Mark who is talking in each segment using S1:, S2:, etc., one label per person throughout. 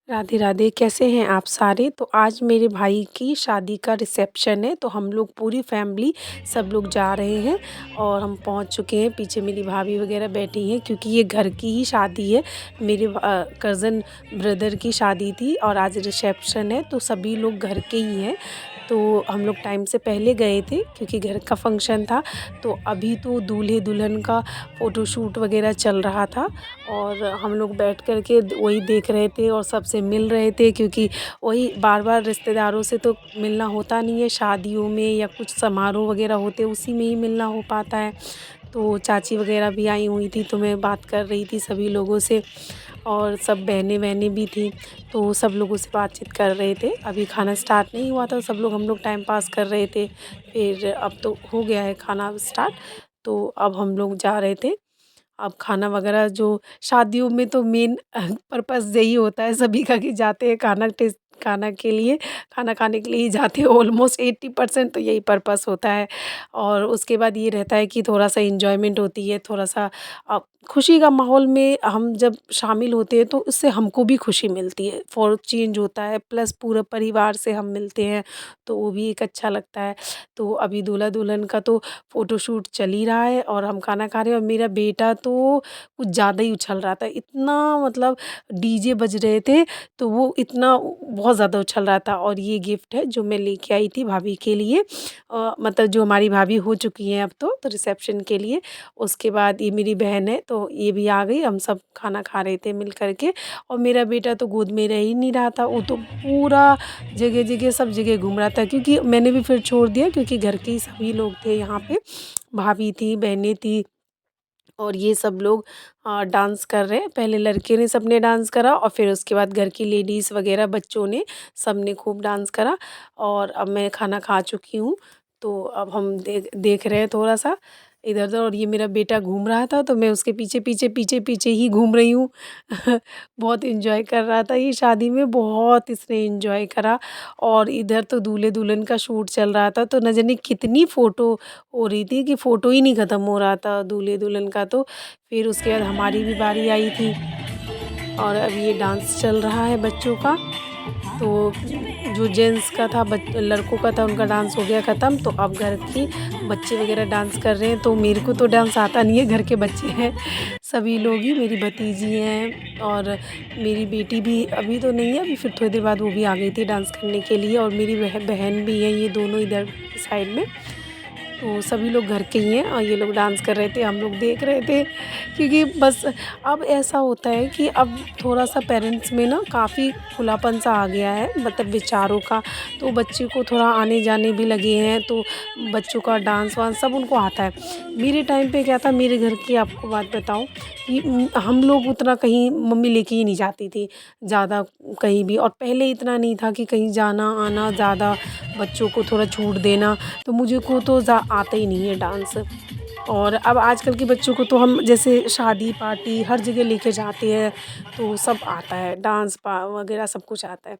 S1: राधे राधे। कैसे हैं आप सारे। तो आज मेरे भाई की शादी का रिसेप्शन है, तो हम लोग पूरी फैमिली सब लोग जा रहे हैं और हम पहुंच चुके हैं। पीछे मेरी भाभी वगैरह बैठी हैं क्योंकि ये घर की ही शादी है। मेरे कज़न ब्रदर की शादी थी और आज रिसेप्शन है, तो सभी लोग घर के ही हैं। तो हम लोग टाइम से पहले गए थे क्योंकि घर का फंक्शन था। तो अभी तो दूल्हे दुल्हन का फ़ोटोशूट वगैरह चल रहा था और हम लोग बैठ कर के वही देख रहे थे और सबसे मिल रहे थे, क्योंकि वही बार-बार रिश्तेदारों से तो मिलना होता नहीं है। शादियों में या कुछ समारोह वगैरह होते हैं, उसी में ही मिलना हो पाता है। तो चाची वगैरह भी आई हुई थी, तो मैं बात कर रही थी सभी लोगों से और सब बहनें-वहनें भी थीं, तो सब लोगों से बातचीत कर रहे थे। अभी खाना स्टार्ट नहीं हुआ था, सब लोग हम लोग टाइम पास कर रहे थे। फिर अब तो हो गया है खाना स्टार्ट, तो अब हम लोग जा रहे थे। अब खाना वगैरह जो शादियों में तो मेन पर्पस यही होता है सभी का कि जाते हैं खाना के लिए, खाना खाने के लिए ही जाते हैं। ऑलमोस्ट 80% तो यही पर्पस होता है। और उसके बाद ये रहता है कि थोड़ा-सा एन्जॉयमेंट होती है, थोड़ा-सा खुशी का माहौल में हम जब शामिल होते हैं तो उससे हमको भी खुशी मिलती है, फॉर चेंज होता है, प्लस पूरा परिवार से हम मिलते हैं, तो वो भी एक अच्छा लगता है। तो अभी दूल्हा-दुल्हन का तो फ़ोटोशूट चल ही रहा है और हम खाना खा रहे हैं और मेरा बेटा तो कुछ ज़्यादा ही उछल रहा था। इतना मतलब डीजे बज रहे थे, तो वो इतना बहुत ज़्यादा उछल रहा था। और ये गिफ्ट है जो मैं लेके आई थी भाभी के लिए, मतलब जो हमारी भाभी हो चुकी हैं अब तो रिसेप्शन के लिए। उसके बाद ये मेरी बहन है, तो ये भी आ गई। हम सब खाना खा रहे थे मिल कर के और मेरा बेटा तो गोद में रह ही नहीं रहा था। वो तो पूरा जगह-जगह सब जगह घूम रहा था, क्योंकि मैंने भी फिर छोड़ दिया क्योंकि घर के ही सभी लोग थे यहाँ पे। भाभी थी, बहनें थी और ये सब लोग डांस कर रहे हैं। पहले लड़के ने सबने डांस करा और फिर उसके बाद घर की लेडीज़ वगैरह बच्चों ने सबने खूब डांस करा। और अब मैं खाना खा चुकी हूँ, तो अब हम देख देख रहे हैं थोड़ा-सा इधर-उधर। और ये मेरा बेटा घूम रहा था, तो मैं उसके पीछे ही घूम रही हूँ। बहुत एन्जॉय कर रहा था ये शादी में, बहुत इसने एन्जॉय करा। और इधर तो दूल्हे-दुल्हन का शूट चल रहा था, तो न जाने कितनी फ़ोटो हो रही थी कि फ़ोटो ही नहीं ख़त्म हो रहा था दूल्हे-दुल्हन का तो। फिर उसके बाद हमारी भी बारी आई थी और अब ये डांस चल रहा है बच्चों का। तो जो जेंट्स का था लड़कों का था उनका डांस हो गया ख़त्म, तो अब घर के बच्चे वग़ैरह डांस कर रहे हैं। तो मेरे को तो डांस आता नहीं है, घर के बच्चे हैं सभी लोग ही। मेरी भतीजी हैं और मेरी बेटी भी अभी तो नहीं है, अभी फिर थोड़ी देर बाद वो भी आ गई थी डांस करने के लिए। और मेरी बहन भी है, ये दोनों इधर की साइड में। तो सभी लोग घर के ही हैं और ये लोग डांस कर रहे थे, हम लोग देख रहे थे। क्योंकि बस अब ऐसा होता है कि अब थोड़ा-सा पेरेंट्स में ना काफ़ी खुलापन-सा आ गया है, मतलब विचारों का। तो बच्चे को थोड़ा आने-जाने भी लगे हैं, तो बच्चों का डांस-वांस सब उनको आता है। मेरे टाइम पे क्या था, मेरे घर की आपको बात बताऊँ कि हम लोग उतना कहीं मम्मी लेके ही नहीं जाती थी ज़्यादा कहीं भी। और पहले इतना नहीं था कि कहीं जाना-आना ज़्यादा, बच्चों को थोड़ा छूट देना। तो मुझे को तो आता ही नहीं है डांस। और अब आजकल के बच्चों को तो हम जैसे शादी पार्टी हर जगह लेके जाते हैं, तो सब आता है, डांस पा वगैरह सब कुछ आता है।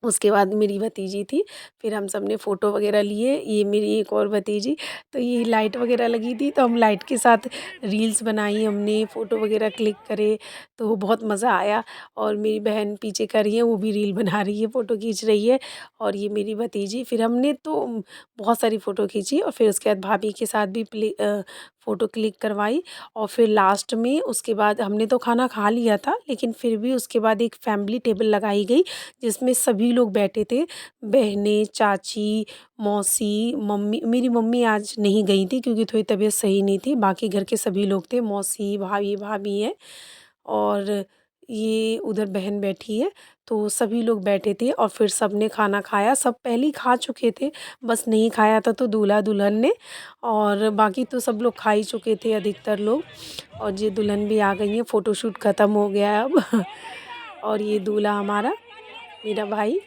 S1: उसके बाद मेरी भतीजी थी, फिर हम सब ने फ़ोटो वगैरह लिए। ये मेरी एक और भतीजी, तो ये लाइट वगैरह लगी थी, तो हम लाइट के साथ रील्स बनाई हमने, फ़ोटो वगैरह क्लिक करे, तो बहुत मज़ा आया। और मेरी बहन पीछे कर रही है, वो भी रील बना रही है, फ़ोटो खींच रही है। और ये मेरी भतीजी, फिर हमने तो बहुत सारी फ़ोटो खींची और फिर उसके बाद भाभी के साथ भी फ़ोटो क्लिक करवाई। और फिर लास्ट में उसके बाद हमने तो खाना खा लिया था, लेकिन फिर भी उसके बाद एक फैमिली टेबल लगाई गई जिसमें सभी लोग बैठे थे। बहनें, चाची, मौसी, मम्मी। मेरी मम्मी आज नहीं गई थी क्योंकि थोड़ी तबीयत सही नहीं थी, बाकी घर के सभी लोग थे, मौसी, भाभी हैं। और ये उधर बहन बैठी है, तो सभी लोग बैठे थे और फिर सबने खाना खाया। सब पहले ही खा चुके थे, बस नहीं खाया था तो दूल्हा-दुल्हन ने, और बाकी तो सब लोग खा ही चुके थे अधिकतर लोग। और ये दुल्हन भी आ गई हैं, फ़ोटोशूट ख़त्म हो गया है अब। और ये दूल्हा हमारा, मेरा भाई।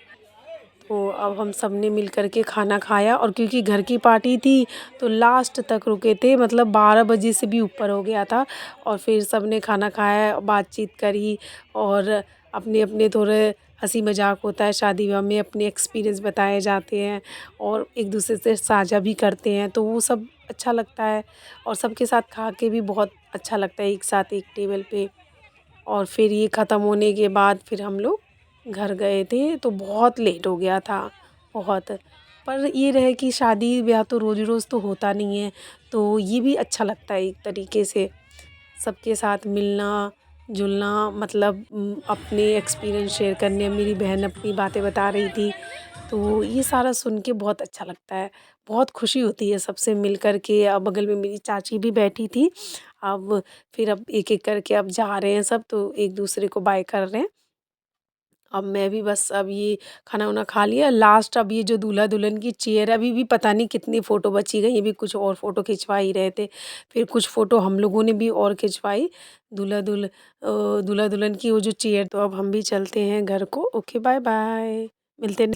S1: तो अब हम सब ने मिल कर के खाना खाया, और क्योंकि घर की पार्टी थी तो लास्ट तक रुके थे, मतलब 12 बजे से भी ऊपर हो गया था। और फिर सब ने खाना खाया, बातचीत करी और अपने-अपने थोड़े हँसी मज़ाक होता है शादी विवाह में, अपने एक्सपीरियंस बताए जाते हैं और एक-दूसरे से साझा भी करते हैं, तो वो सब अच्छा लगता है। और सबके साथ खा के भी बहुत अच्छा लगता है एक साथ एक टेबल पे। और फिर ये ख़त्म होने के बाद फिर हम लोग घर गए थे तो बहुत लेट हो गया था, बहुत। पर ये रहे कि शादी-ब्याह तो रोज़-रोज़ तो होता नहीं है, तो ये भी अच्छा लगता है एक तरीके से। सबके साथ मिलना-जुलना मतलब अपने एक्सपीरियंस शेयर करने मेरी बहन अपनी बातें बता रही थी, तो ये सारा सुन के बहुत अच्छा लगता है। बहुत खुशी होती है सबसे मिल कर के। बगल में मेरी चाची भी बैठी थी। अब फिर अब एक-एक करके अब जा रहे हैं सब, तो एक-दूसरे को बाय कर रहे हैं। अब मैं भी बस अब ये खाना-वाना खा लिया, लास्ट अब ये जो दूल्हा-दुल्हन की चेयर अभी भी पता नहीं कितनी फ़ोटो बची गई, अभी कुछ और फ़ोटो खिंचवा ही रहे थे। फिर कुछ फ़ोटो हम लोगों ने भी और खिंचवाई, दूल्हा-दुल्हन की वो जो चेयर। तो अब हम भी चलते हैं घर को। Okay, bye-bye. मिलते हैं